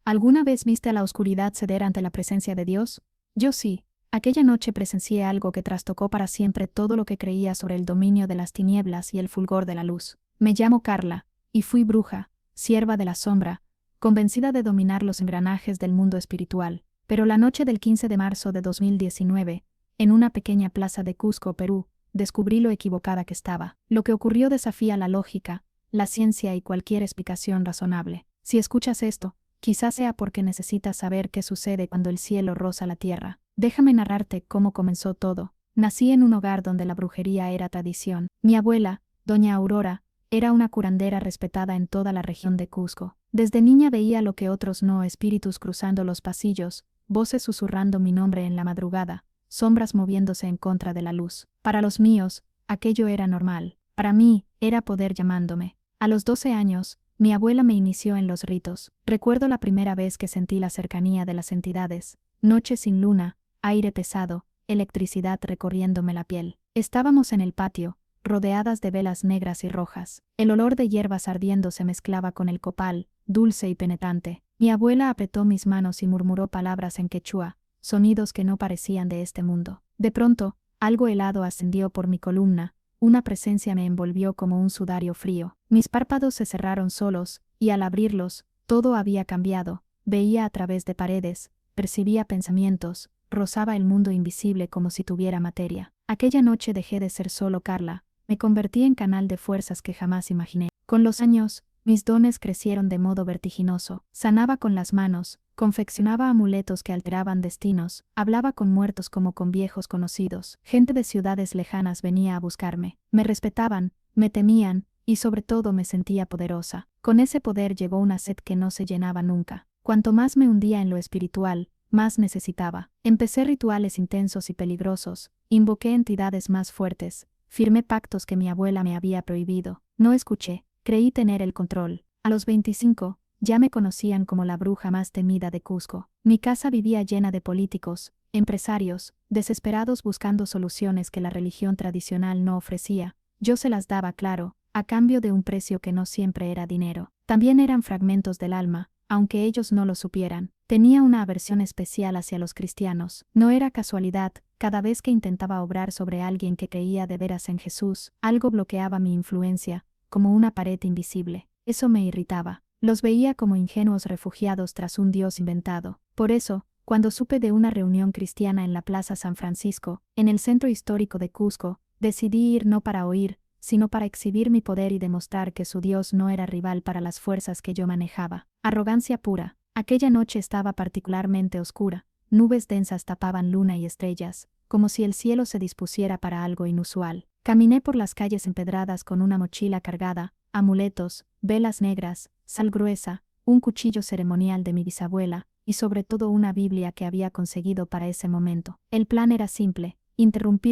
¿Alguna vez viste a la oscuridad ceder ante la presencia de Dios? Yo sí. Aquella noche presencié algo que trastocó para siempre todo lo que creía sobre el dominio de las tinieblas y el fulgor de la luz. Me llamo Carla, y fui bruja, sierva de la sombra, convencida de dominar los engranajes del mundo espiritual. Pero la noche del 15 de marzo de 2019, en una pequeña plaza de Cusco, Perú, descubrí lo equivocada que estaba. Lo que ocurrió desafía la lógica, la ciencia y cualquier explicación razonable. Si escuchas esto, quizás sea porque necesitas saber qué sucede cuando el cielo roza la tierra. Déjame narrarte cómo comenzó todo. Nací en un hogar donde la brujería era tradición. Mi abuela, doña Aurora, era una curandera respetada en toda la región de Cusco. Desde niña veía lo que otros no: espíritus cruzando los pasillos, voces susurrando mi nombre en la madrugada, sombras moviéndose en contra de la luz. Para los míos, aquello era normal. Para mí, era poder llamándome. A los 12 años, mi abuela me inició en los ritos. Recuerdo la primera vez que sentí la cercanía de las entidades. Noche sin luna, aire pesado, electricidad recorriéndome la piel. Estábamos en el patio, rodeadas de velas negras y rojas. El olor de hierbas ardiendo se mezclaba con el copal, dulce y penetrante. Mi abuela apretó mis manos y murmuró palabras en quechua, sonidos que no parecían de este mundo. De pronto, algo helado ascendió por mi columna, una presencia me envolvió como un sudario frío. Mis párpados se cerraron solos, y al abrirlos, todo había cambiado. Veía a través de paredes, percibía pensamientos, rozaba el mundo invisible como si tuviera materia. Aquella noche dejé de ser solo Carla, me convertí en canal de fuerzas que jamás imaginé. Con los años, mis dones crecieron de modo vertiginoso. Sanaba con las manos, confeccionaba amuletos que alteraban destinos, hablaba con muertos como con viejos conocidos. Gente de ciudades lejanas venía a buscarme. Me respetaban, me temían, y sobre todo me sentía poderosa. Con ese poder llegó una sed que no se llenaba nunca. Cuanto más me hundía en lo espiritual, más necesitaba. Empecé rituales intensos y peligrosos, invoqué entidades más fuertes, firmé pactos que mi abuela me había prohibido. No escuché, creí tener el control. A los 25, ya me conocían como la bruja más temida de Cusco. Mi casa vivía llena de políticos, empresarios, desesperados buscando soluciones que la religión tradicional no ofrecía. Yo se las daba, claro, a cambio de un precio que no siempre era dinero. También eran fragmentos del alma, aunque ellos no lo supieran. Tenía una aversión especial hacia los cristianos. No era casualidad, cada vez que intentaba obrar sobre alguien que creía de veras en Jesús, algo bloqueaba mi influencia, como una pared invisible. Eso me irritaba. Los veía como ingenuos refugiados tras un Dios inventado. Por eso, cuando supe de una reunión cristiana en la Plaza San Francisco, en el centro histórico de Cusco, decidí ir no para oír, sino para exhibir mi poder y demostrar que su Dios no era rival para las fuerzas que yo manejaba. Arrogancia pura. Aquella noche estaba particularmente oscura. Nubes densas tapaban luna y estrellas, como si el cielo se dispusiera para algo inusual. Caminé por las calles empedradas con una mochila cargada, amuletos, velas negras, sal gruesa, un cuchillo ceremonial de mi bisabuela, y sobre todo una Biblia que había conseguido para ese momento. El plan era simple: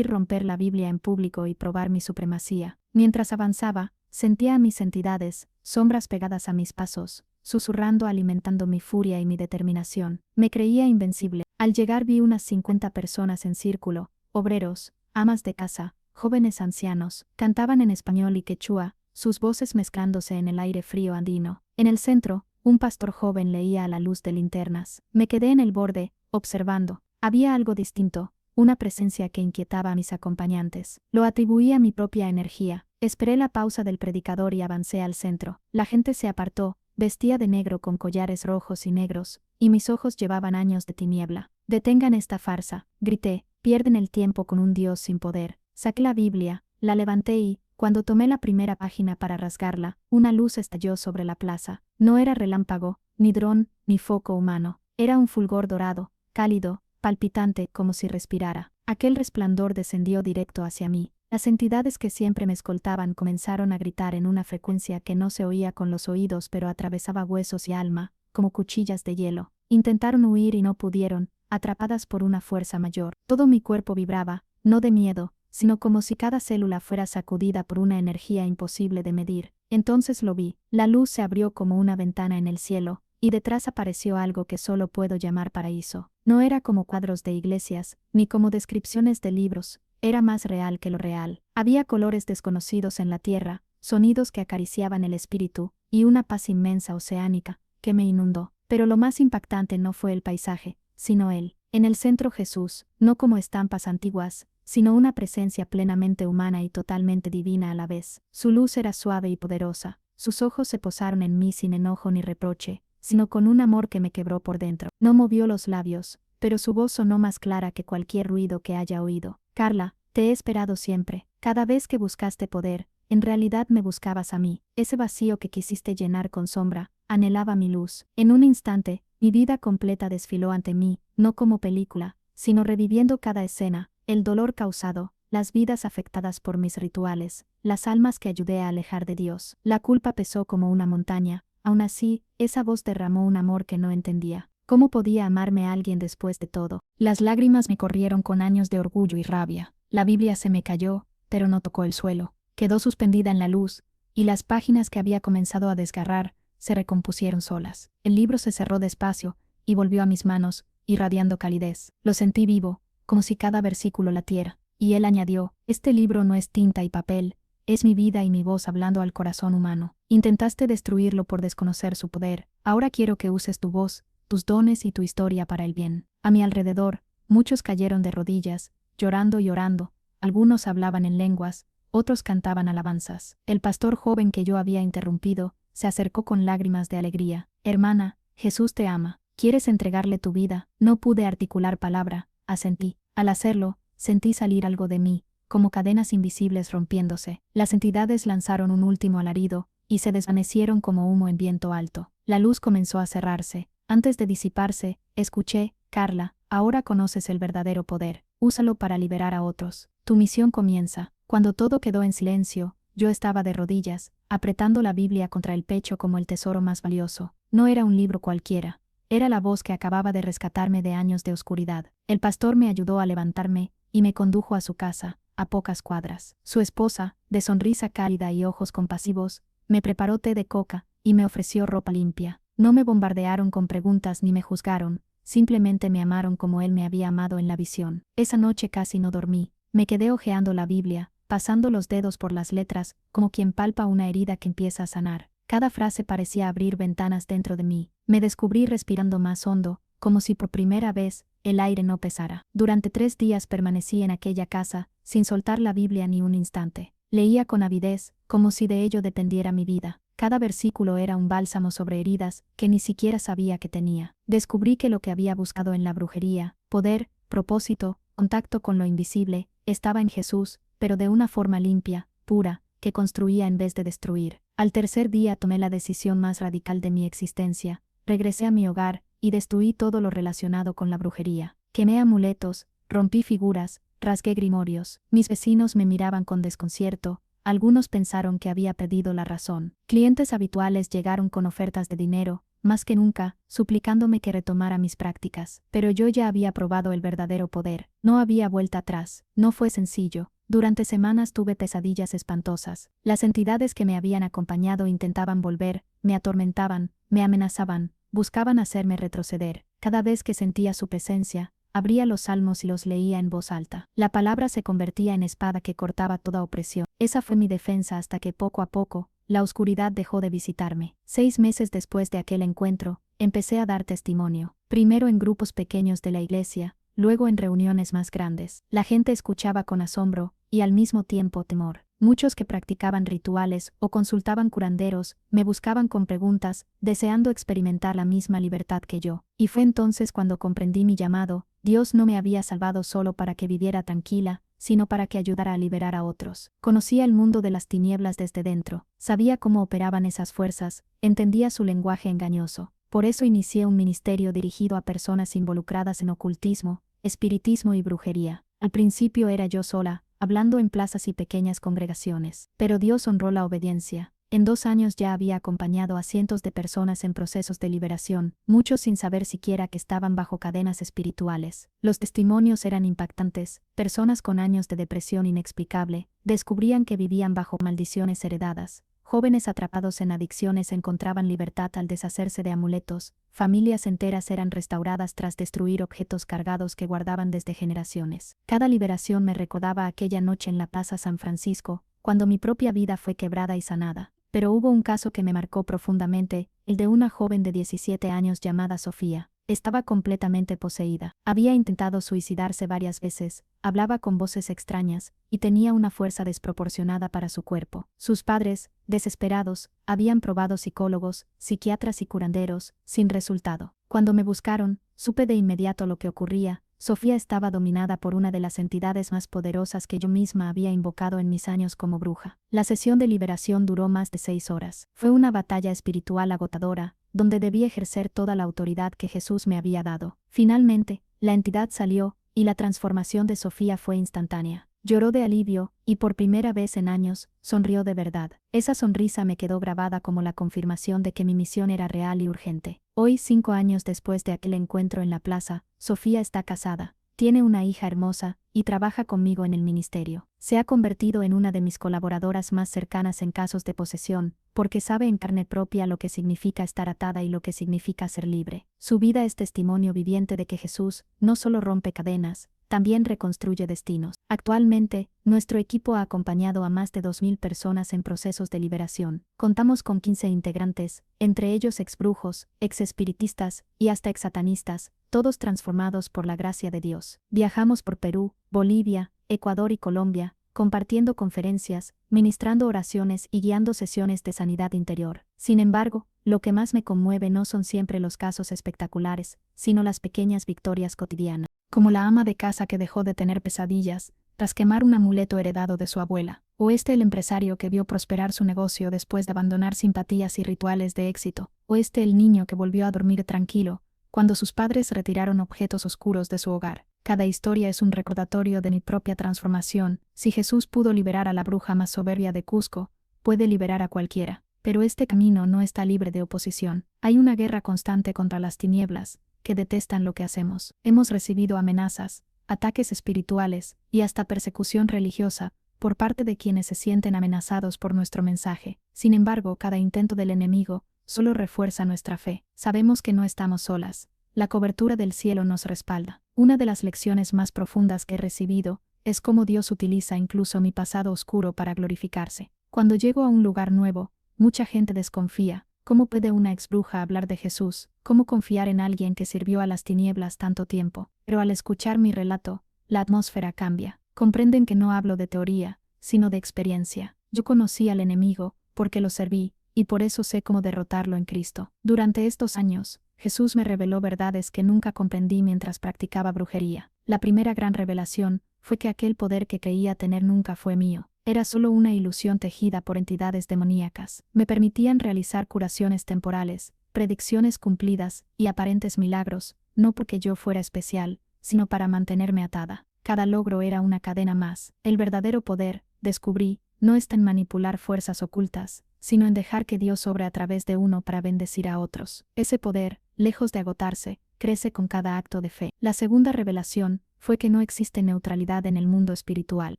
romper la Biblia en público y probar mi supremacía. Mientras avanzaba, sentía a mis entidades, sombras pegadas a mis pasos, susurrando, alimentando mi furia y mi determinación. Me creía invencible. Al llegar vi unas 50 personas en círculo, obreros, amas de casa, jóvenes ancianos, cantaban en español y quechua, sus voces mezclándose en el aire frío andino. En el centro, un pastor joven leía a la luz de linternas. Me quedé en el borde, observando. Había algo distinto, una presencia que inquietaba a mis acompañantes. Lo atribuí a mi propia energía. Esperé la pausa del predicador y avancé al centro. La gente se apartó, vestía de negro con collares rojos y negros, y mis ojos llevaban años de tiniebla. «Detengan esta farsa», grité, «pierden el tiempo con un Dios sin poder». Saqué la Biblia, la levanté y, cuando tomé la primera página para rasgarla, una luz estalló sobre la plaza. No era relámpago, ni dron, ni foco humano. Era un fulgor dorado, cálido, palpitante, como si respirara. Aquel resplandor descendió directo hacia mí. Las entidades que siempre me escoltaban comenzaron a gritar en una frecuencia que no se oía con los oídos pero atravesaba huesos y alma, como cuchillas de hielo. Intentaron huir y no pudieron, atrapadas por una fuerza mayor. Todo mi cuerpo vibraba, no de miedo, sino como si cada célula fuera sacudida por una energía imposible de medir. Entonces lo vi. La luz se abrió como una ventana en el cielo, y detrás apareció algo que solo puedo llamar paraíso. No era como cuadros de iglesias, ni como descripciones de libros. Era más real que lo real. Había colores desconocidos en la tierra, sonidos que acariciaban el espíritu, y una paz inmensa oceánica, que me inundó. Pero lo más impactante no fue el paisaje, sino él. En el centro Jesús, no como estampas antiguas, sino una presencia plenamente humana y totalmente divina a la vez. Su luz era suave y poderosa, sus ojos se posaron en mí sin enojo ni reproche, sino con un amor que me quebró por dentro. No movió los labios, pero su voz sonó más clara que cualquier ruido que haya oído. Carla, te he esperado siempre. Cada vez que buscaste poder, en realidad me buscabas a mí. Ese vacío que quisiste llenar con sombra, anhelaba mi luz. En un instante, mi vida completa desfiló ante mí, no como película, sino reviviendo cada escena, el dolor causado, las vidas afectadas por mis rituales, las almas que ayudé a alejar de Dios. La culpa pesó como una montaña. Aún así, esa voz derramó un amor que no entendía. ¿Cómo podía amarme a alguien después de todo? Las lágrimas me corrieron con años de orgullo y rabia. La Biblia se me cayó, pero no tocó el suelo. Quedó suspendida en la luz, y las páginas que había comenzado a desgarrar se recompusieron solas. El libro se cerró despacio, y volvió a mis manos, irradiando calidez. Lo sentí vivo, como si cada versículo latiera. Y él añadió, este libro no es tinta y papel, es mi vida y mi voz hablando al corazón humano. Intentaste destruirlo por desconocer su poder. Ahora quiero que uses tu voz, tus dones y tu historia para el bien. A mi alrededor, muchos cayeron de rodillas, llorando y orando. Algunos hablaban en lenguas, otros cantaban alabanzas. El pastor joven que yo había interrumpido se acercó con lágrimas de alegría. Hermana, Jesús te ama. ¿Quieres entregarle tu vida? No pude articular palabra, asentí. Al hacerlo, sentí salir algo de mí, como cadenas invisibles rompiéndose. Las entidades lanzaron un último alarido, y se desvanecieron como humo en viento alto. La luz comenzó a cerrarse. Antes de disiparse, escuché, Carla, ahora conoces el verdadero poder. Úsalo para liberar a otros. Tu misión comienza. Cuando todo quedó en silencio, yo estaba de rodillas, apretando la Biblia contra el pecho como el tesoro más valioso. No era un libro cualquiera. Era la voz que acababa de rescatarme de años de oscuridad. El pastor me ayudó a levantarme, y me condujo a su casa, a pocas cuadras. Su esposa, de sonrisa cálida y ojos compasivos, me preparó té de coca, y me ofreció ropa limpia. No me bombardearon con preguntas ni me juzgaron, simplemente me amaron como él me había amado en la visión. Esa noche casi no dormí, me quedé hojeando la Biblia, pasando los dedos por las letras, como quien palpa una herida que empieza a sanar. Cada frase parecía abrir ventanas dentro de mí. Me descubrí respirando más hondo, como si por primera vez el aire no pesara. Durante 3 días permanecí en aquella casa, sin soltar la Biblia ni un instante. Leía con avidez, como si de ello dependiera mi vida. Cada versículo era un bálsamo sobre heridas que ni siquiera sabía que tenía. Descubrí que lo que había buscado en la brujería, poder, propósito, contacto con lo invisible, estaba en Jesús, pero de una forma limpia, pura, que construía en vez de destruir. Al tercer día tomé la decisión más radical de mi existencia. Regresé a mi hogar, y destruí todo lo relacionado con la brujería. Quemé amuletos, rompí figuras, rasgué grimorios. Mis vecinos me miraban con desconcierto, algunos pensaron que había perdido la razón. Clientes habituales llegaron con ofertas de dinero, más que nunca, suplicándome que retomara mis prácticas. Pero yo ya había probado el verdadero poder. No había vuelta atrás. No fue sencillo. Durante semanas tuve pesadillas espantosas. Las entidades que me habían acompañado intentaban volver, me atormentaban, me amenazaban, buscaban hacerme retroceder. Cada vez que sentía su presencia, abría los salmos y los leía en voz alta. La palabra se convertía en espada que cortaba toda opresión. Esa fue mi defensa hasta que poco a poco, la oscuridad dejó de visitarme. 6 meses después de aquel encuentro, empecé a dar testimonio. Primero en grupos pequeños de la iglesia, luego en reuniones más grandes. La gente escuchaba con asombro, y al mismo tiempo temor. Muchos que practicaban rituales o consultaban curanderos, me buscaban con preguntas, deseando experimentar la misma libertad que yo. Y fue entonces cuando comprendí mi llamado. Dios no me había salvado solo para que viviera tranquila, sino para que ayudara a liberar a otros. Conocía el mundo de las tinieblas desde dentro, sabía cómo operaban esas fuerzas, entendía su lenguaje engañoso. Por eso inicié un ministerio dirigido a personas involucradas en ocultismo, espiritismo y brujería. Al principio era yo sola, hablando en plazas y pequeñas congregaciones. Pero Dios honró la obediencia. En 2 años ya había acompañado a cientos de personas en procesos de liberación, muchos sin saber siquiera que estaban bajo cadenas espirituales. Los testimonios eran impactantes. Personas con años de depresión inexplicable descubrían que vivían bajo maldiciones heredadas. Jóvenes atrapados en adicciones encontraban libertad al deshacerse de amuletos. Familias enteras eran restauradas tras destruir objetos cargados que guardaban desde generaciones. Cada liberación me recordaba aquella noche en la Plaza San Francisco, cuando mi propia vida fue quebrada y sanada. pero hubo un caso que me marcó profundamente, el de una joven de 17 años llamada Sofía. Estaba completamente poseída. Había intentado suicidarse varias veces, hablaba con voces extrañas, y tenía una fuerza desproporcionada para su cuerpo. Sus padres, desesperados, habían probado psicólogos, psiquiatras y curanderos, sin resultado. Cuando me buscaron, supe de inmediato lo que ocurría. Sofía estaba dominada por una de las entidades más poderosas que yo misma había invocado en mis años como bruja. La sesión de liberación duró más de 6 horas. Fue una batalla espiritual agotadora, donde debí ejercer toda la autoridad que Jesús me había dado. Finalmente, la entidad salió, y la transformación de Sofía fue instantánea. Lloró de alivio, y por primera vez en años, sonrió de verdad. Esa sonrisa me quedó grabada como la confirmación de que mi misión era real y urgente. Hoy, 5 años después de aquel encuentro en la plaza, Sofía está casada, tiene una hija hermosa, y trabaja conmigo en el ministerio. Se ha convertido en una de mis colaboradoras más cercanas en casos de posesión, porque sabe en carne propia lo que significa estar atada y lo que significa ser libre. Su vida es testimonio viviente de que Jesús no solo rompe cadenas, también reconstruye destinos. Actualmente, nuestro equipo ha acompañado a más de 2.000 personas en procesos de liberación. Contamos con 15 integrantes, entre ellos exbrujos, exespiritistas y hasta exsatanistas, todos transformados por la gracia de Dios. Viajamos por Perú, Bolivia, Ecuador y Colombia, compartiendo conferencias, ministrando oraciones y guiando sesiones de sanidad interior. Sin embargo, lo que más me conmueve no son siempre los casos espectaculares, sino las pequeñas victorias cotidianas. Como la ama de casa que dejó de tener pesadillas tras quemar un amuleto heredado de su abuela, o el empresario que vio prosperar su negocio después de abandonar simpatías y rituales de éxito, o el niño que volvió a dormir tranquilo cuando sus padres retiraron objetos oscuros de su hogar. Cada historia es un recordatorio de mi propia transformación. Si Jesús pudo liberar a la bruja más soberbia de Cusco, puede liberar a cualquiera. Pero este camino no está libre de oposición. Hay una guerra constante contra las tinieblas, que detestan lo que hacemos. Hemos recibido amenazas, ataques espirituales y hasta persecución religiosa por parte de quienes se sienten amenazados por nuestro mensaje. Sin embargo, cada intento del enemigo solo refuerza nuestra fe. Sabemos que no estamos solas. La cobertura del cielo nos respalda. Una de las lecciones más profundas que he recibido es cómo Dios utiliza incluso mi pasado oscuro para glorificarse. Cuando llego a un lugar nuevo, mucha gente desconfía. ¿Cómo puede una exbruja hablar de Jesús? ¿Cómo confiar en alguien que sirvió a las tinieblas tanto tiempo? Pero al escuchar mi relato, la atmósfera cambia. Comprenden que no hablo de teoría, sino de experiencia. Yo conocí al enemigo, porque lo serví, y por eso sé cómo derrotarlo en Cristo. Durante estos años, Jesús me reveló verdades que nunca comprendí mientras practicaba brujería. La primera gran revelación fue que aquel poder que creía tener nunca fue mío. Era solo una ilusión tejida por entidades demoníacas. Me permitían realizar curaciones temporales, predicciones cumplidas y aparentes milagros, no porque yo fuera especial, sino para mantenerme atada. Cada logro era una cadena más. El verdadero poder, descubrí, no está en manipular fuerzas ocultas, sino en dejar que Dios obre a través de uno para bendecir a otros. Ese poder, lejos de agotarse, crece con cada acto de fe. La segunda revelación fue que no existe neutralidad en el mundo espiritual.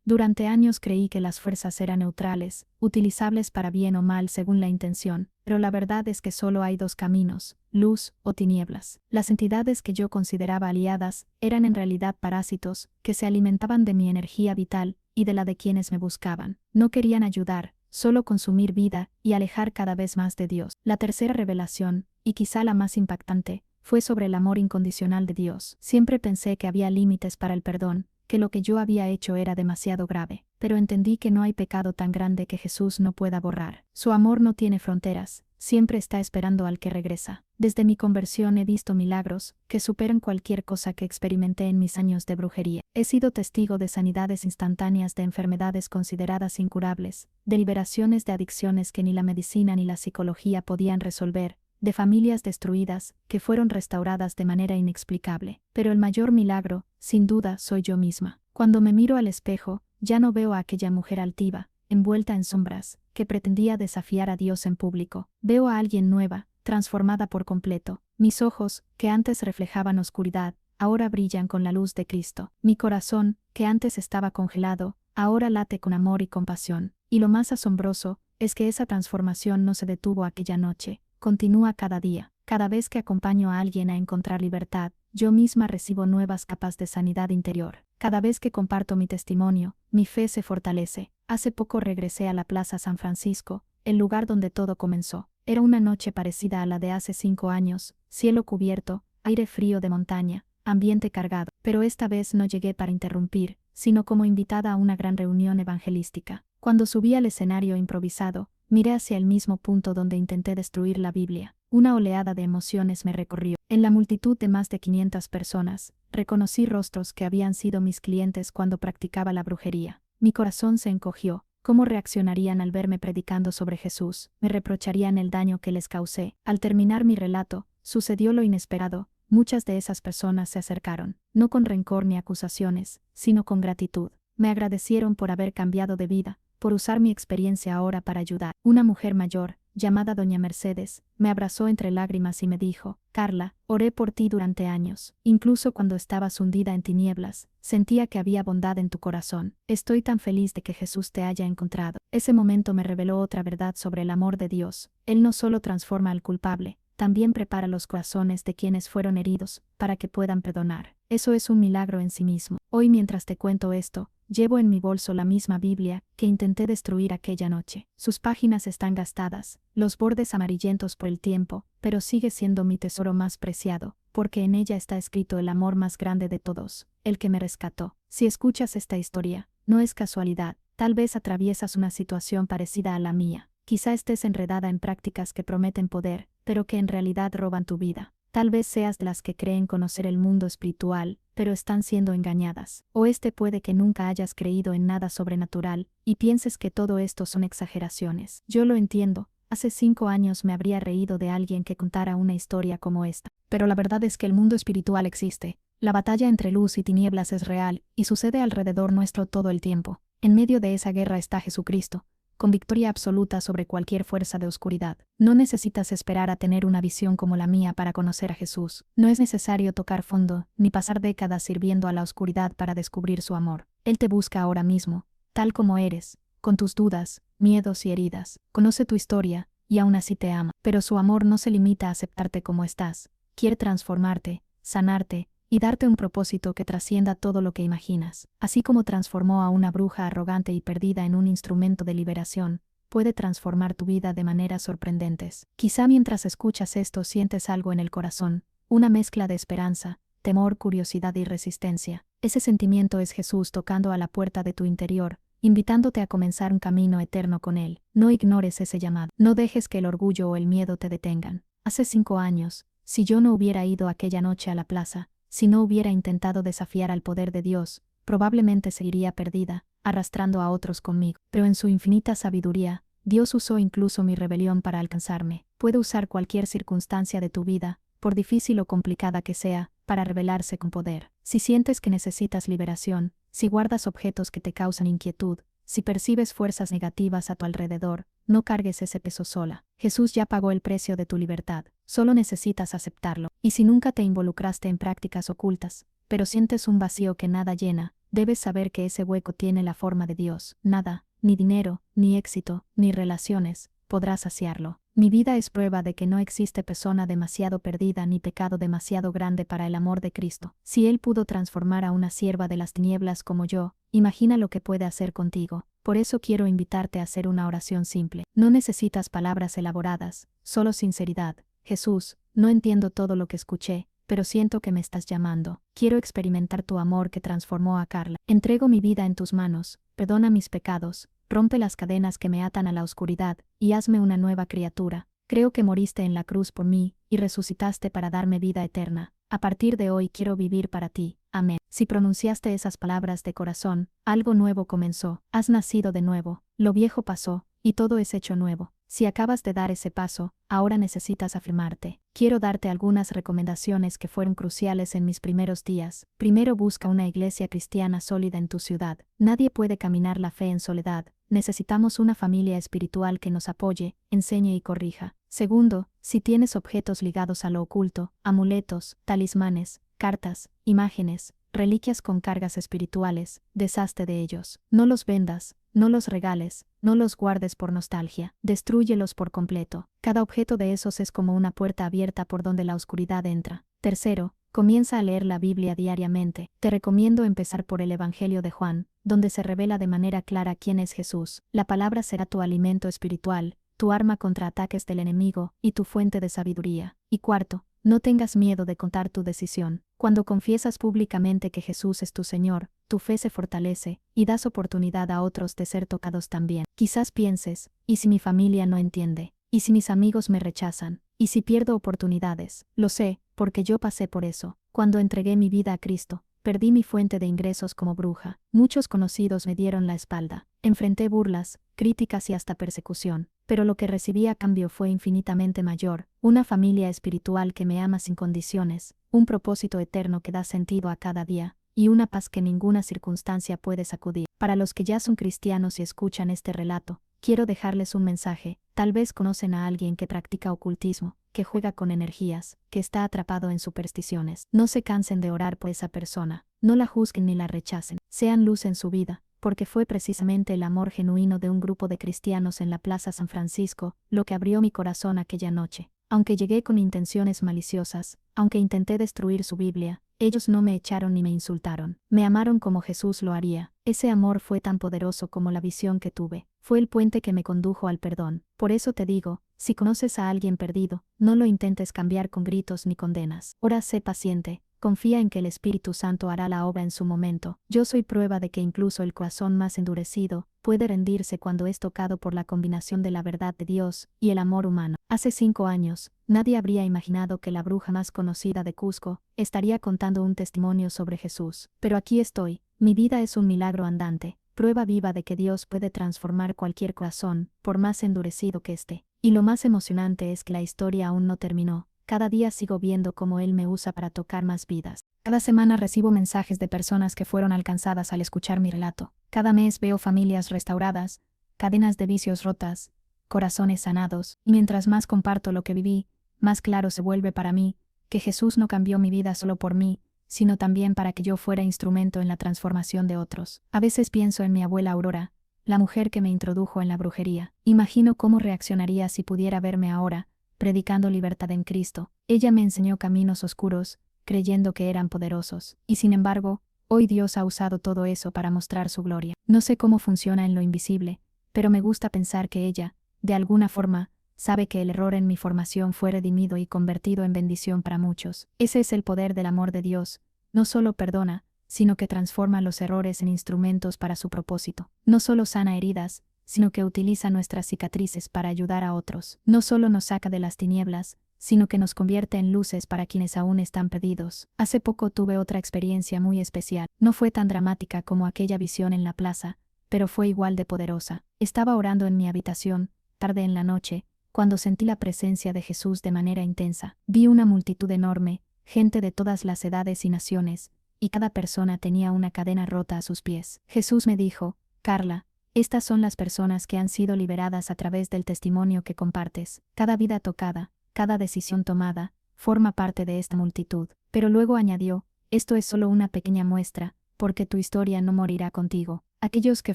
Durante años creí que las fuerzas eran neutrales, utilizables para bien o mal según la intención, pero la verdad es que solo hay 2 caminos, luz o tinieblas. Las entidades que yo consideraba aliadas eran en realidad parásitos, que se alimentaban de mi energía vital y de la de quienes me buscaban. No querían ayudar, solo consumir vida y alejar cada vez más de Dios. La tercera revelación, y quizá la más impactante, fue sobre el amor incondicional de Dios. Siempre pensé que había límites para el perdón, que lo que yo había hecho era demasiado grave, pero entendí que no hay pecado tan grande que Jesús no pueda borrar. Su amor no tiene fronteras, siempre está esperando al que regresa. Desde mi conversión he visto milagros que superan cualquier cosa que experimenté en mis años de brujería. He sido testigo de sanidades instantáneas de enfermedades consideradas incurables, de liberaciones de adicciones que ni la medicina ni la psicología podían resolver, de familias destruidas, que fueron restauradas de manera inexplicable. Pero el mayor milagro, sin duda, soy yo misma. Cuando me miro al espejo, ya no veo a aquella mujer altiva, envuelta en sombras, que pretendía desafiar a Dios en público. Veo a alguien nueva, transformada por completo. Mis ojos, que antes reflejaban oscuridad, ahora brillan con la luz de Cristo. Mi corazón, que antes estaba congelado, ahora late con amor y compasión. Y lo más asombroso, es que esa transformación no se detuvo aquella noche. Continúa cada día. Cada vez que acompaño a alguien a encontrar libertad, yo misma recibo nuevas capas de sanidad interior. Cada vez que comparto mi testimonio, mi fe se fortalece. Hace poco regresé a la Plaza San Francisco, el lugar donde todo comenzó. Era una noche parecida a la de hace 5 años, cielo cubierto, aire frío de montaña, ambiente cargado. Pero esta vez no llegué para interrumpir, sino como invitada a una gran reunión evangelística. Cuando subí al escenario improvisado, miré hacia el mismo punto donde intenté destruir la Biblia. Una oleada de emociones me recorrió. En la multitud de más de 500 personas, reconocí rostros que habían sido mis clientes cuando practicaba la brujería. Mi corazón se encogió. ¿Cómo reaccionarían al verme predicando sobre Jesús? ¿Me reprocharían el daño que les causé? Al terminar mi relato, sucedió lo inesperado. Muchas de esas personas se acercaron, no con rencor ni acusaciones, sino con gratitud. Me agradecieron por haber cambiado de vida, por usar mi experiencia ahora para ayudar. Una mujer mayor, llamada Doña Mercedes, me abrazó entre lágrimas y me dijo: Carla, oré por ti durante años. Incluso cuando estabas hundida en tinieblas, sentía que había bondad en tu corazón. Estoy tan feliz de que Jesús te haya encontrado. Ese momento me reveló otra verdad sobre el amor de Dios. Él no solo transforma al culpable, también prepara los corazones de quienes fueron heridos, para que puedan perdonar. Eso es un milagro en sí mismo. Hoy, mientras te cuento esto, llevo en mi bolso la misma Biblia que intenté destruir aquella noche. Sus páginas están gastadas, los bordes amarillentos por el tiempo, pero sigue siendo mi tesoro más preciado, porque en ella está escrito el amor más grande de todos, el que me rescató. Si escuchas esta historia, no es casualidad, tal vez atraviesas una situación parecida a la mía. Quizá estés enredada en prácticas que prometen poder, pero que en realidad roban tu vida. Tal vez seas de las que creen conocer el mundo espiritual, pero están siendo engañadas. O puede que nunca hayas creído en nada sobrenatural, y pienses que todo esto son exageraciones. Yo lo entiendo. Hace 5 años me habría reído de alguien que contara una historia como esta. Pero la verdad es que el mundo espiritual existe. La batalla entre luz y tinieblas es real, y sucede alrededor nuestro todo el tiempo. En medio de esa guerra está Jesucristo, con victoria absoluta sobre cualquier fuerza de oscuridad. No necesitas esperar a tener una visión como la mía para conocer a Jesús. No es necesario tocar fondo, ni pasar décadas sirviendo a la oscuridad para descubrir su amor. Él te busca ahora mismo, tal como eres, con tus dudas, miedos y heridas. Conoce tu historia, y aún así te ama. Pero su amor no se limita a aceptarte como estás. Quiere transformarte, sanarte, y darte un propósito que trascienda todo lo que imaginas. Así como transformó a una bruja arrogante y perdida en un instrumento de liberación, puede transformar tu vida de maneras sorprendentes. Quizá mientras escuchas esto sientes algo en el corazón, una mezcla de esperanza, temor, curiosidad y resistencia. Ese sentimiento es Jesús tocando a la puerta de tu interior, invitándote a comenzar un camino eterno con Él. No ignores ese llamado. No dejes que el orgullo o el miedo te detengan. Hace 5 años, si yo no hubiera ido aquella noche a la plaza, si no hubiera intentado desafiar al poder de Dios, probablemente seguiría perdida, arrastrando a otros conmigo. Pero en su infinita sabiduría, Dios usó incluso mi rebelión para alcanzarme. Puede usar cualquier circunstancia de tu vida, por difícil o complicada que sea, para revelarse con poder. Si sientes que necesitas liberación, si guardas objetos que te causan inquietud, si percibes fuerzas negativas a tu alrededor, no cargues ese peso sola. Jesús ya pagó el precio de tu libertad, solo necesitas aceptarlo. Y si nunca te involucraste en prácticas ocultas, pero sientes un vacío que nada llena, debes saber que ese hueco tiene la forma de Dios. Nada, ni dinero, ni éxito, ni relaciones, podrá saciarlo. Mi vida es prueba de que no existe persona demasiado perdida ni pecado demasiado grande para el amor de Cristo. Si Él pudo transformar a una sierva de las tinieblas como yo, imagina lo que puede hacer contigo. Por eso quiero invitarte a hacer una oración simple. No necesitas palabras elaboradas, solo sinceridad. Jesús, no entiendo todo lo que escuché, pero siento que me estás llamando. Quiero experimentar tu amor que transformó a Carla. Entrego mi vida en tus manos, perdona mis pecados, rompe las cadenas que me atan a la oscuridad, y hazme una nueva criatura. Creo que moriste en la cruz por mí, y resucitaste para darme vida eterna. A partir de hoy quiero vivir para ti. Amén. Si pronunciaste esas palabras de corazón, algo nuevo comenzó. Has nacido de nuevo, lo viejo pasó, y todo es hecho nuevo. Si acabas de dar ese paso, ahora necesitas afirmarte. Quiero darte algunas recomendaciones que fueron cruciales en mis primeros días. Primero, busca una iglesia cristiana sólida en tu ciudad. Nadie puede caminar la fe en soledad. Necesitamos una familia espiritual que nos apoye, enseñe y corrija. Segundo, si tienes objetos ligados a lo oculto, amuletos, talismanes, cartas, imágenes, reliquias con cargas espirituales, deshazte de ellos. No los vendas, no los regales, no los guardes por nostalgia, destrúyelos por completo. Cada objeto de esos es como una puerta abierta por donde la oscuridad entra. Tercero, comienza a leer la Biblia diariamente. Te recomiendo empezar por el Evangelio de Juan, donde se revela de manera clara quién es Jesús. La palabra será tu alimento espiritual, tu arma contra ataques del enemigo y tu fuente de sabiduría. Y cuarto, no tengas miedo de contar tu decisión. Cuando confiesas públicamente que Jesús es tu Señor, tu fe se fortalece y das oportunidad a otros de ser tocados también. Quizás pienses, ¿y si mi familia no entiende? ¿Y si mis amigos me rechazan? ¿Y si pierdo oportunidades? Lo sé, porque yo pasé por eso. Cuando entregué mi vida a Cristo, perdí mi fuente de ingresos como bruja. Muchos conocidos me dieron la espalda. Enfrenté burlas, críticas y hasta persecución. Pero lo que recibí a cambio fue infinitamente mayor, una familia espiritual que me ama sin condiciones, un propósito eterno que da sentido a cada día, y una paz que ninguna circunstancia puede sacudir. Para los que ya son cristianos y escuchan este relato, quiero dejarles un mensaje. Tal vez conocen a alguien que practica ocultismo, que juega con energías, que está atrapado en supersticiones. No se cansen de orar por esa persona, no la juzguen ni la rechacen, sean luz en su vida, porque fue precisamente el amor genuino de un grupo de cristianos en la Plaza San Francisco lo que abrió mi corazón aquella noche. Aunque llegué con intenciones maliciosas, aunque intenté destruir su Biblia, ellos no me echaron ni me insultaron. Me amaron como Jesús lo haría. Ese amor fue tan poderoso como la visión que tuve. Fue el puente que me condujo al perdón. Por eso te digo, si conoces a alguien perdido, no lo intentes cambiar con gritos ni condenas. Ora, sé paciente. Confía en que el Espíritu Santo hará la obra en su momento. Yo soy prueba de que incluso el corazón más endurecido puede rendirse cuando es tocado por la combinación de la verdad de Dios y el amor humano. Hace 5 años, nadie habría imaginado que la bruja más conocida de Cusco estaría contando un testimonio sobre Jesús. Pero aquí estoy. Mi vida es un milagro andante, prueba viva de que Dios puede transformar cualquier corazón, por más endurecido que esté. Y lo más emocionante es que la historia aún no terminó. Cada día sigo viendo cómo Él me usa para tocar más vidas. Cada semana recibo mensajes de personas que fueron alcanzadas al escuchar mi relato. Cada mes veo familias restauradas, cadenas de vicios rotas, corazones sanados. Y mientras más comparto lo que viví, más claro se vuelve para mí que Jesús no cambió mi vida solo por mí, sino también para que yo fuera instrumento en la transformación de otros. A veces pienso en mi abuela Aurora, la mujer que me introdujo en la brujería. Imagino cómo reaccionaría si pudiera verme ahora, predicando libertad en Cristo. Ella me enseñó caminos oscuros, creyendo que eran poderosos. Y sin embargo, hoy Dios ha usado todo eso para mostrar su gloria. No sé cómo funciona en lo invisible, pero me gusta pensar que ella, de alguna forma, sabe que el error en mi formación fue redimido y convertido en bendición para muchos. Ese es el poder del amor de Dios. No solo perdona, sino que transforma los errores en instrumentos para su propósito. No solo sana heridas, sino que utiliza nuestras cicatrices para ayudar a otros. No solo nos saca de las tinieblas, sino que nos convierte en luces para quienes aún están perdidos. Hace poco tuve otra experiencia muy especial. No fue tan dramática como aquella visión en la plaza, pero fue igual de poderosa. Estaba orando en mi habitación, tarde en la noche, cuando sentí la presencia de Jesús de manera intensa. Vi una multitud enorme, gente de todas las edades y naciones, y cada persona tenía una cadena rota a sus pies. Jesús me dijo, Carla, estas son las personas que han sido liberadas a través del testimonio que compartes. Cada vida tocada, cada decisión tomada, forma parte de esta multitud. Pero luego añadió, esto es solo una pequeña muestra, porque tu historia no morirá contigo. Aquellos que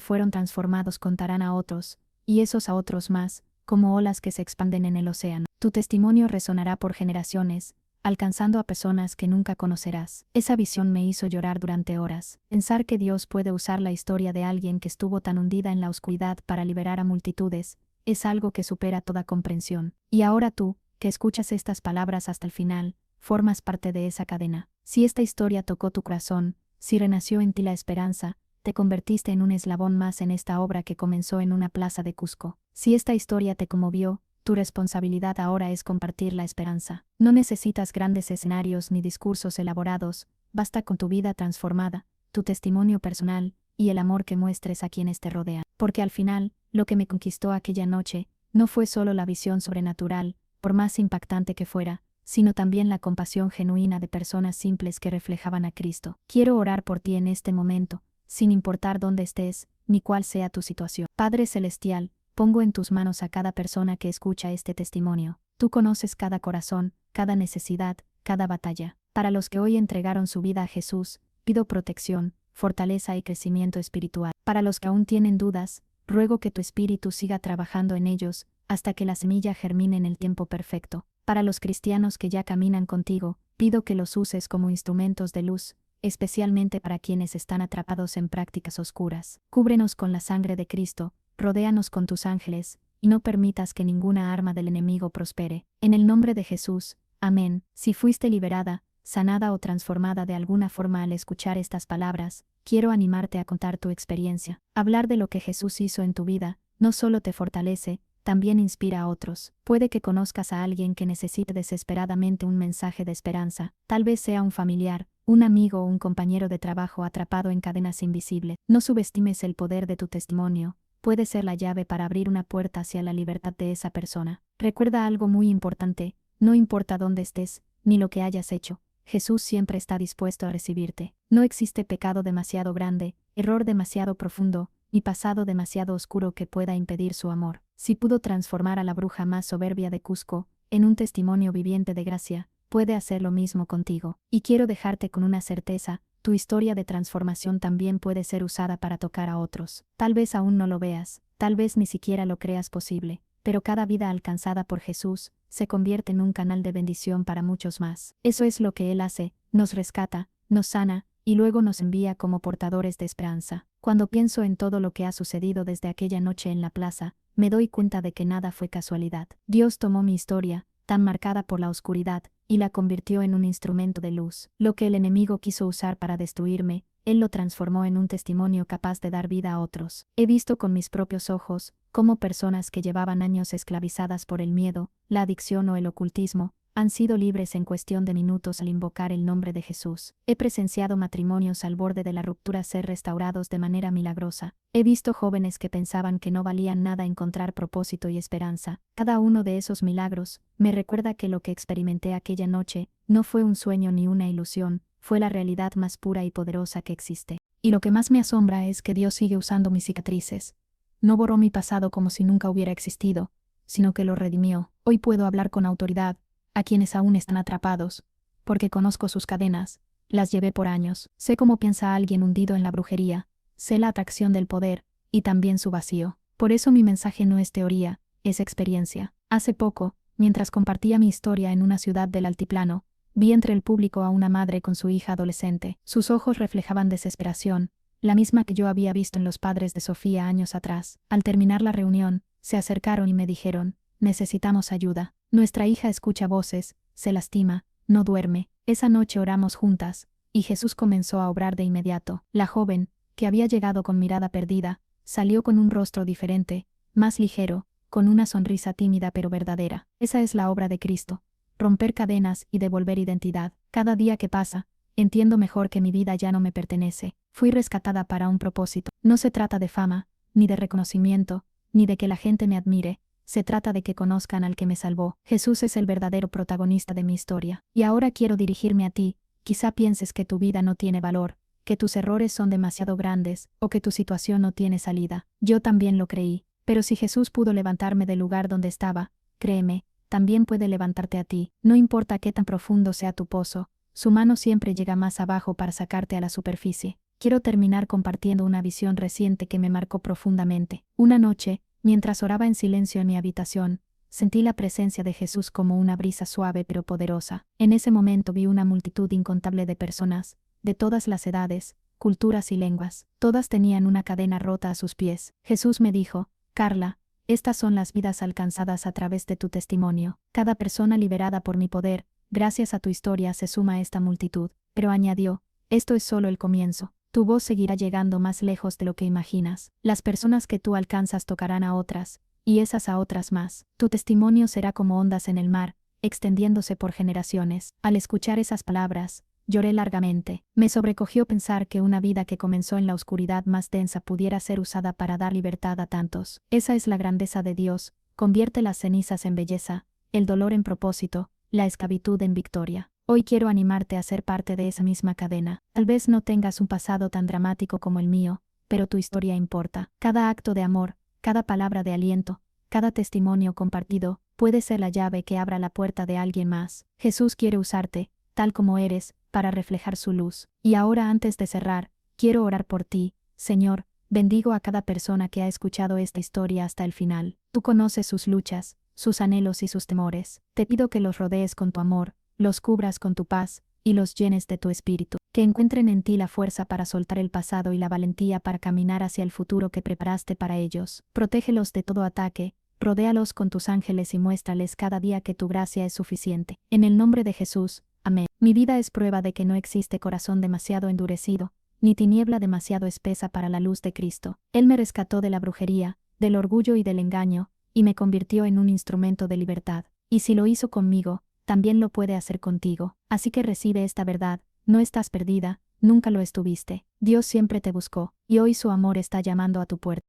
fueron transformados contarán a otros, y esos a otros más, como olas que se expanden en el océano. Tu testimonio resonará por generaciones, alcanzando a personas que nunca conocerás. Esa visión me hizo llorar durante horas. Pensar que Dios puede usar la historia de alguien que estuvo tan hundida en la oscuridad para liberar a multitudes, es algo que supera toda comprensión. Y ahora tú, que escuchas estas palabras hasta el final, formas parte de esa cadena. Si esta historia tocó tu corazón, si renació en ti la esperanza, te convertiste en un eslabón más en esta obra que comenzó en una plaza de Cusco. Si esta historia te conmovió, tu responsabilidad ahora es compartir la esperanza. No necesitas grandes escenarios ni discursos elaborados, basta con tu vida transformada, tu testimonio personal, y el amor que muestres a quienes te rodean. Porque al final, lo que me conquistó aquella noche, no fue solo la visión sobrenatural, por más impactante que fuera, sino también la compasión genuina de personas simples que reflejaban a Cristo. Quiero orar por ti en este momento, sin importar dónde estés, ni cuál sea tu situación. Padre Celestial, pongo en tus manos a cada persona que escucha este testimonio. Tú conoces cada corazón, cada necesidad, cada batalla. Para los que hoy entregaron su vida a Jesús, pido protección, fortaleza y crecimiento espiritual. Para los que aún tienen dudas, ruego que tu Espíritu siga trabajando en ellos, hasta que la semilla germine en el tiempo perfecto. Para los cristianos que ya caminan contigo, pido que los uses como instrumentos de luz, especialmente para quienes están atrapados en prácticas oscuras. Cúbrenos con la sangre de Cristo, rodéanos con tus ángeles, y no permitas que ninguna arma del enemigo prospere. En el nombre de Jesús, amén. Si fuiste liberada, sanada o transformada de alguna forma al escuchar estas palabras, quiero animarte a contar tu experiencia. Hablar de lo que Jesús hizo en tu vida no solo te fortalece, también inspira a otros. Puede que conozcas a alguien que necesite desesperadamente un mensaje de esperanza, tal vez sea un familiar, un amigo o un compañero de trabajo atrapado en cadenas invisibles. No subestimes el poder de tu testimonio, puede ser la llave para abrir una puerta hacia la libertad de esa persona. Recuerda algo muy importante, no importa dónde estés, ni lo que hayas hecho, Jesús siempre está dispuesto a recibirte. No existe pecado demasiado grande, error demasiado profundo, ni pasado demasiado oscuro que pueda impedir su amor. Si pudo transformar a la bruja más soberbia de Cusco en un testimonio viviente de gracia, puede hacer lo mismo contigo. Y quiero dejarte con una certeza, tu historia de transformación también puede ser usada para tocar a otros. Tal vez aún no lo veas, tal vez ni siquiera lo creas posible, pero cada vida alcanzada por Jesús se convierte en un canal de bendición para muchos más. Eso es lo que Él hace, nos rescata, nos sana, y luego nos envía como portadores de esperanza. Cuando pienso en todo lo que ha sucedido desde aquella noche en la plaza, me doy cuenta de que nada fue casualidad. Dios tomó mi historia, tan marcada por la oscuridad, y la convirtió en un instrumento de luz. Lo que el enemigo quiso usar para destruirme, Él lo transformó en un testimonio capaz de dar vida a otros. He visto con mis propios ojos cómo personas que llevaban años esclavizadas por el miedo, la adicción o el ocultismo, han sido libres en cuestión de minutos al invocar el nombre de Jesús. He presenciado matrimonios al borde de la ruptura ser restaurados de manera milagrosa. He visto jóvenes que pensaban que no valían nada encontrar propósito y esperanza. Cada uno de esos milagros me recuerda que lo que experimenté aquella noche no fue un sueño ni una ilusión, fue la realidad más pura y poderosa que existe. Y lo que más me asombra es que Dios sigue usando mis cicatrices. No borró mi pasado como si nunca hubiera existido, sino que lo redimió. Hoy puedo hablar con autoridad a quienes aún están atrapados, porque conozco sus cadenas, las llevé por años, sé cómo piensa alguien hundido en la brujería, sé la atracción del poder, y también su vacío. Por eso mi mensaje no es teoría, es experiencia. Hace poco, mientras compartía mi historia en una ciudad del altiplano, vi entre el público a una madre con su hija adolescente. Sus ojos reflejaban desesperación, la misma que yo había visto en los padres de Sofía años atrás. Al terminar la reunión, se acercaron y me dijeron: necesitamos ayuda. Nuestra hija escucha voces, se lastima, no duerme. Esa noche oramos juntas, y Jesús comenzó a obrar de inmediato. La joven, que había llegado con mirada perdida, salió con un rostro diferente, más ligero, con una sonrisa tímida pero verdadera. Esa es la obra de Cristo: romper cadenas y devolver identidad. Cada día que pasa, entiendo mejor que mi vida ya no me pertenece. Fui rescatada para un propósito. No se trata de fama, ni de reconocimiento, ni de que la gente me admire. Se trata de que conozcan al que me salvó. Jesús es el verdadero protagonista de mi historia. Y ahora quiero dirigirme a ti. Quizá pienses que tu vida no tiene valor, que tus errores son demasiado grandes, o que tu situación no tiene salida. Yo también lo creí. Pero si Jesús pudo levantarme del lugar donde estaba, créeme, también puede levantarte a ti. No importa qué tan profundo sea tu pozo, su mano siempre llega más abajo para sacarte a la superficie. Quiero terminar compartiendo una visión reciente que me marcó profundamente. Una noche, mientras oraba en silencio en mi habitación, sentí la presencia de Jesús como una brisa suave pero poderosa. En ese momento vi una multitud incontable de personas, de todas las edades, culturas y lenguas. Todas tenían una cadena rota a sus pies. Jesús me dijo: Carla, estas son las vidas alcanzadas a través de tu testimonio. Cada persona liberada por mi poder, gracias a tu historia, se suma a esta multitud. Pero añadió: esto es solo el comienzo. Tu voz seguirá llegando más lejos de lo que imaginas. Las personas que tú alcanzas tocarán a otras, y esas a otras más. Tu testimonio será como ondas en el mar, extendiéndose por generaciones. Al escuchar esas palabras, lloré largamente. Me sobrecogió pensar que una vida que comenzó en la oscuridad más densa pudiera ser usada para dar libertad a tantos. Esa es la grandeza de Dios: convierte las cenizas en belleza, el dolor en propósito, la esclavitud en victoria. Hoy quiero animarte a ser parte de esa misma cadena. Tal vez no tengas un pasado tan dramático como el mío, pero tu historia importa. Cada acto de amor, cada palabra de aliento, cada testimonio compartido, puede ser la llave que abra la puerta de alguien más. Jesús quiere usarte, tal como eres, para reflejar su luz. Y ahora, antes de cerrar, quiero orar por ti. Señor, bendigo a cada persona que ha escuchado esta historia hasta el final. Tú conoces sus luchas, sus anhelos y sus temores. Te pido que los rodees con tu amor, los cubras con tu paz, y los llenes de tu espíritu. Que encuentren en ti la fuerza para soltar el pasado y la valentía para caminar hacia el futuro que preparaste para ellos. Protégelos de todo ataque, rodéalos con tus ángeles y muéstrales cada día que tu gracia es suficiente. En el nombre de Jesús, amén. Mi vida es prueba de que no existe corazón demasiado endurecido, ni tiniebla demasiado espesa para la luz de Cristo. Él me rescató de la brujería, del orgullo y del engaño, y me convirtió en un instrumento de libertad. Y si lo hizo conmigo, también lo puede hacer contigo. Así que recibe esta verdad, no estás perdida, nunca lo estuviste. Dios siempre te buscó, y hoy su amor está llamando a tu puerta.